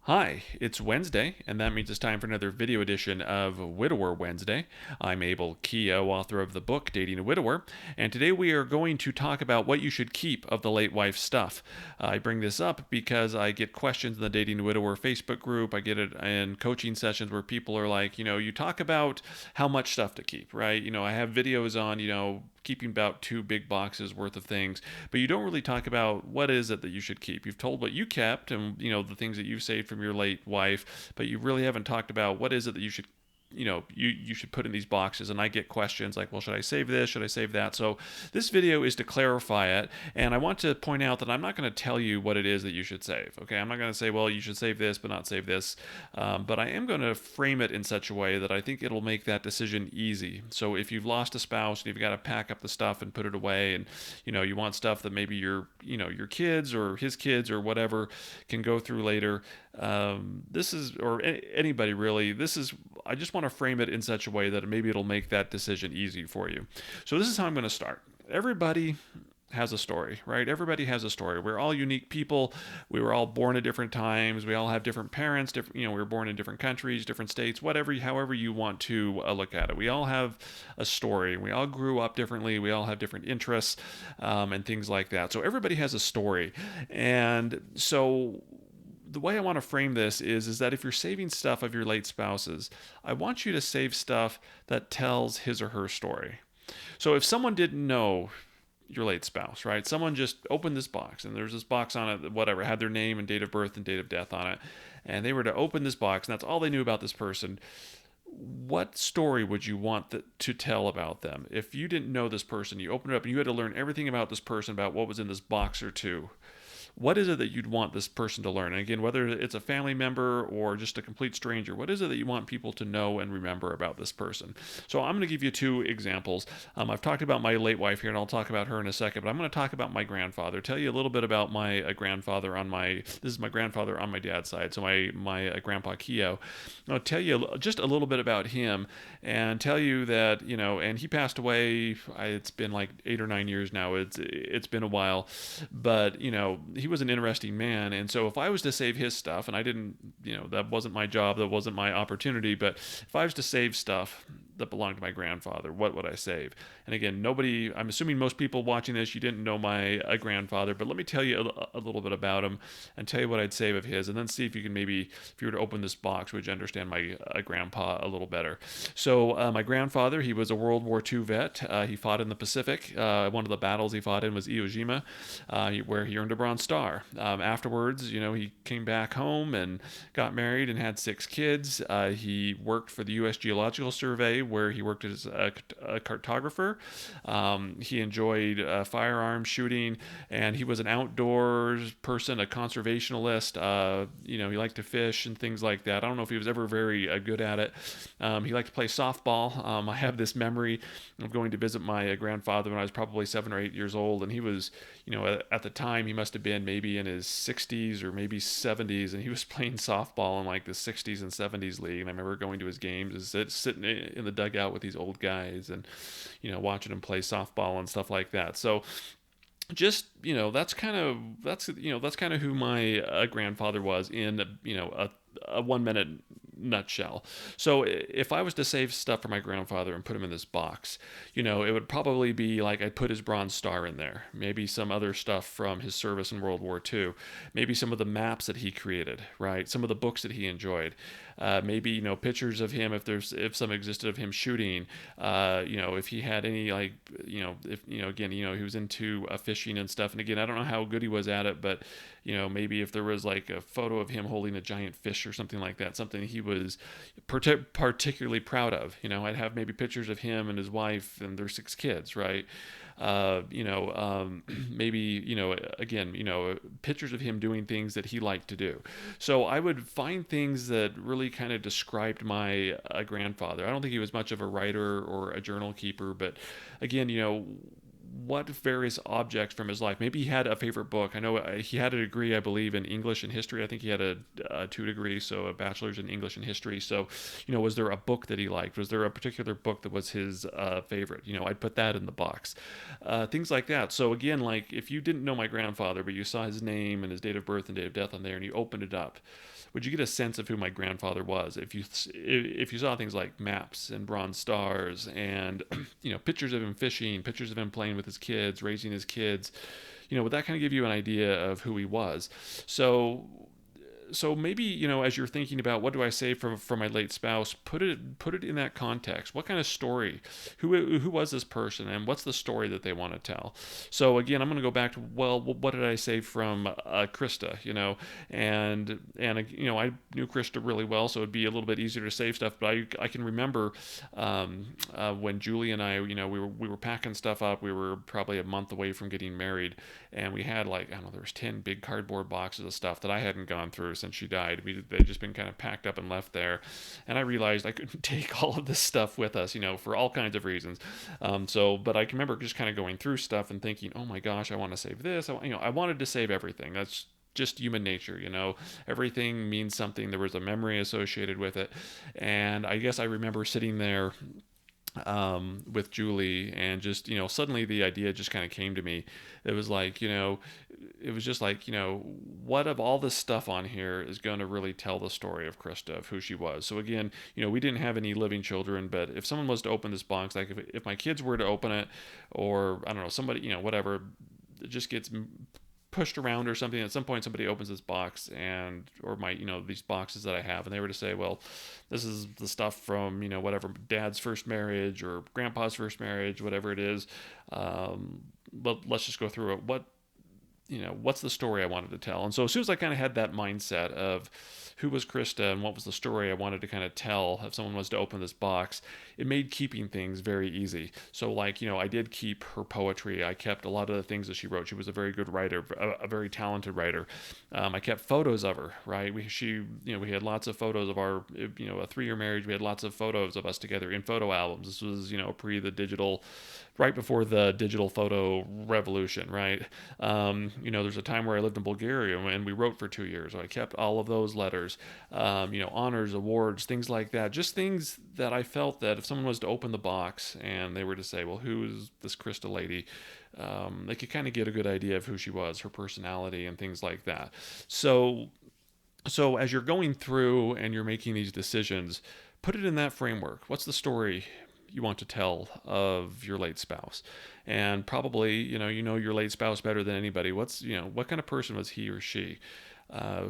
Hi, it's Wednesday, and that means it's time for another video edition of Widower Wednesday. I'm Abel Keogh, author of the book Dating a Widower, and today we are going to talk about what you should keep of the late wife stuff. I bring this up because I get questions in the Dating a Widower Facebook group. I get it in coaching sessions where people are like, you talk about how much stuff to keep, right? I have videos on, keeping about 2 big boxes worth of things, but you don't really talk about what is it that you should keep. You've told what you kept and the things that you've saved from your late wife, but you really haven't talked about what is it that you should put in these boxes. And I get questions like, well, should I save this, should I save that? So this video is to clarify it, and I want to point out that I'm not going to tell you what it is that you should save. Okay, I'm not going to say, well, you should save this but not save this, but I am going to frame it in such a way that I think it'll make that decision easy. So if you've lost a spouse and you've got to pack up the stuff and put it away, and you want stuff that maybe your kids or his kids or whatever can go through later, this is, or anybody really, this is, I just want to frame it in such a way that maybe it'll make that decision easy for you. So this is how I'm going to start. Everybody has a story, right? Everybody has a story. We're all unique people. We were all born at different times. We all have different parents. We were born in different countries, different states, whatever, however you want to look at it. We all have a story. We all grew up differently. We all have different interests and things like that. So everybody has a story, and so the way I want to frame this is that if you're saving stuff of your late spouses, I want you to save stuff that tells his or her story. So if someone didn't know your late spouse, right? Someone just opened this box and there's this box on it, whatever, had their name and date of birth and date of death on it, and they were to open this box and that's all they knew about this person. What story would you want to tell about them? If you didn't know this person, you opened it up and you had to learn everything about this person, about what was in this box or two. What is it that you'd want this person to learn? And again, whether it's a family member or just a complete stranger, what is it that you want people to know and remember about this person? So I'm going to give you 2 examples. I've talked about my late wife here, and I'll talk about her in a second, but I'm going to talk about my grandfather, tell you a little bit about my grandfather this is my grandfather on my dad's side, so my grandpa Keogh. I'll tell you just a little bit about him and tell you that, and he passed away, it's been like 8 or 9 years now. It's been a while, but, he was an interesting man. And so if I was to save his stuff, and I didn't, that wasn't my job, that wasn't my opportunity, but if I was to save stuff that belonged to my grandfather, what would I save? And again, I'm assuming most people watching this, you didn't know my grandfather, but let me tell you a little bit about him and tell you what I'd save of his, and then see if you can maybe, if you were to open this box, would you understand my grandpa a little better? So my grandfather, he was a World War II vet. He fought in the Pacific. One of the battles he fought in was Iwo Jima, where he earned a Bronze Star. Afterwards, he came back home and got married and had 6 kids. He worked for the U.S. Geological Survey, where he worked as a cartographer. He enjoyed firearm shooting, and he was an outdoors person, a conservationalist. He liked to fish and things like that. I don't know if he was ever very good at it. He liked to play softball. I have this memory of going to visit my grandfather when I was probably 7 or 8 years old, and he was, at the time, he must have been maybe in his 60s or maybe 70s, and he was playing softball in like the 60s and 70s league. And I remember going to his games, sitting in the dugout with these old guys, and watching him play softball and stuff like that. So just that's kind of who my grandfather was in a 1 minute nutshell. So if I was to save stuff for my grandfather and put him in this box, it would probably be like I'd put his Bronze Star in there, maybe some other stuff from his service in World War II, maybe some of the maps that he created, right? Some of the books that he enjoyed, maybe pictures of him, if some existed, of him shooting, if he had any, like, if again, he was into fishing and stuff. And again, I don't know how good he was at it, but maybe if there was like a photo of him holding a giant fish or something like that, something he was particularly proud of. I'd have maybe pictures of him and his wife and their 6 kids, right? Maybe, again, pictures of him doing things that he liked to do. So I would find things that really kind of described my grandfather. I don't think he was much of a writer or a journal keeper, but again, what various objects from his life. Maybe he had a favorite book. I know he had a degree, I believe, in English and history. I think he had a two degree, so a bachelor's in English and history. So, was there a book that he liked? Was there a particular book that was his favorite? I'd put that in the box. Things like that. So again, like if you didn't know my grandfather, but you saw his name and his date of birth and date of death on there, and you opened it up, would you get a sense of who my grandfather was if you saw things like maps and bronze stars and pictures of him fishing, pictures of him playing with his kids, raising his kids? Would that kind of give you an idea of who he was? So maybe as you're thinking about what do I say for my late spouse, put it in that context. What kind of story? Who was this person, and what's the story that they want to tell? So again, I'm going to go back to, well, what did I say from Krista? I knew Krista really well, so it'd be a little bit easier to save stuff. But I can remember when Julie and I, we were packing stuff up. We were probably a month away from getting married, and we had like, I don't know, there was 10 big cardboard boxes of stuff that I hadn't gone through since she died. They'd just been kind of packed up and left there, and I realized I couldn't take all of this stuff with us, for all kinds of reasons. But I can remember just kind of going through stuff and thinking, oh my gosh, I want to save this. I wanted to save everything. That's just human nature. Everything means something. There was a memory associated with it, and I guess I remember sitting there with Julie, and just suddenly the idea just kind of came to me. It was like, it was just like, what of all this stuff on here is going to really tell the story of Krista, of who she was? So again, we didn't have any living children, but if someone was to open this box, like if my kids were to open it, or I don't know, somebody, whatever, it just gets pushed around or something, at some point somebody opens this box, or my these boxes that I have, and they were to say, well, this is the stuff from whatever, dad's first marriage or grandpa's first marriage, whatever it is, but let's just go through it. What's the story I wanted to tell? And so as soon as I kind of had that mindset of who was Krista and what was the story I wanted to kind of tell if someone was to open this box, it made keeping things very easy. So like, I did keep her poetry. I kept a lot of the things that she wrote. She was a very good writer, a very talented writer. I kept photos of her, right? We had lots of photos of our, a 3-year marriage. We had lots of photos of us together in photo albums. This was, right before the digital photo revolution, right? There's a time where I lived in Bulgaria and we wrote for 2 years. So I kept all of those letters, honors, awards, things like that. Just things that I felt that if someone was to open the box and they were to say, well, who is this Krista lady? They could kind of get a good idea of who she was, her personality, and things like that. So as you're going through and you're making these decisions, put it in that framework. What's the story you want to tell of your late spouse? And probably you know your late spouse better than anybody. What kind of person was he or she?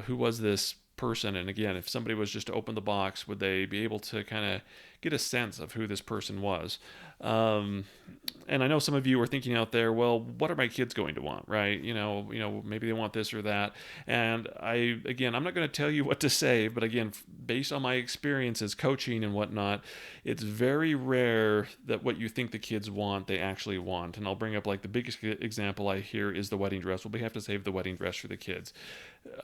Who was this person? And again, if somebody was just to open the box, would they be able to kind of get a sense of who this person was? And I know some of you are thinking out there, well, what are my kids going to want, right? Maybe they want this or that. And I'm not going to tell you what to say, but again, based on my experiences coaching and whatnot, it's very rare that what you think the kids want, they actually want. And I'll bring up like the biggest example I hear is the wedding dress. Well, we have to save the wedding dress for the kids.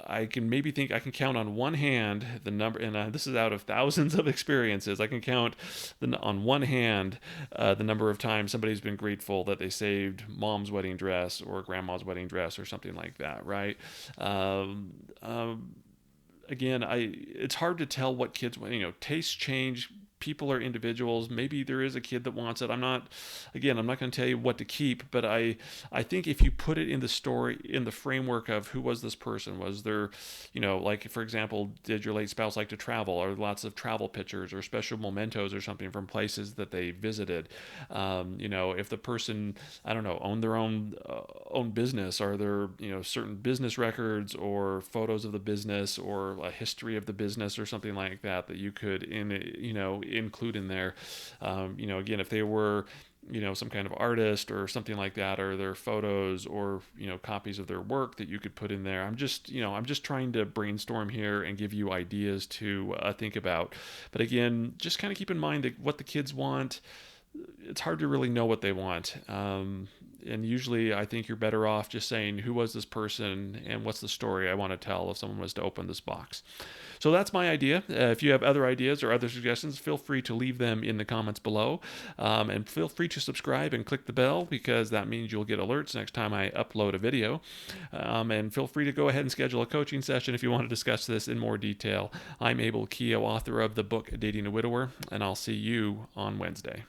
I can count on one hand the number, and this is out of thousands of experiences. I can count on one hand the number of times somebody's been grateful that they saved mom's wedding dress or grandma's wedding dress or something like that, right? Again, it's hard to tell what kids want. Tastes change. People are individuals. Maybe there is a kid that wants it. I'm not going to tell you what to keep, but I think if you put it in the story, in the framework of who was this person, was there, like for example, did your late spouse like to travel, or lots of travel pictures or special mementos or something from places that they visited? If the person, I don't know, owned their own business, are there, certain business records or photos of the business or a history of the business or something like that you could include in there? Again, if they were some kind of artist or something like that, or their photos or copies of their work that you could put in there. I'm just trying to brainstorm here and give you ideas to think about. But again, just kind of keep in mind that what the kids want, it's hard to really know what they want. And usually I think you're better off just saying, who was this person and what's the story I want to tell if someone was to open this box? So that's my idea. If you have other ideas or other suggestions, feel free to leave them in the comments below. And feel free to subscribe and click the bell, because that means you'll get alerts next time I upload a video. And feel free to go ahead and schedule a coaching session if you want to discuss this in more detail. I'm Abel Keogh, author of the book Dating a Widower, and I'll see you on Wednesday.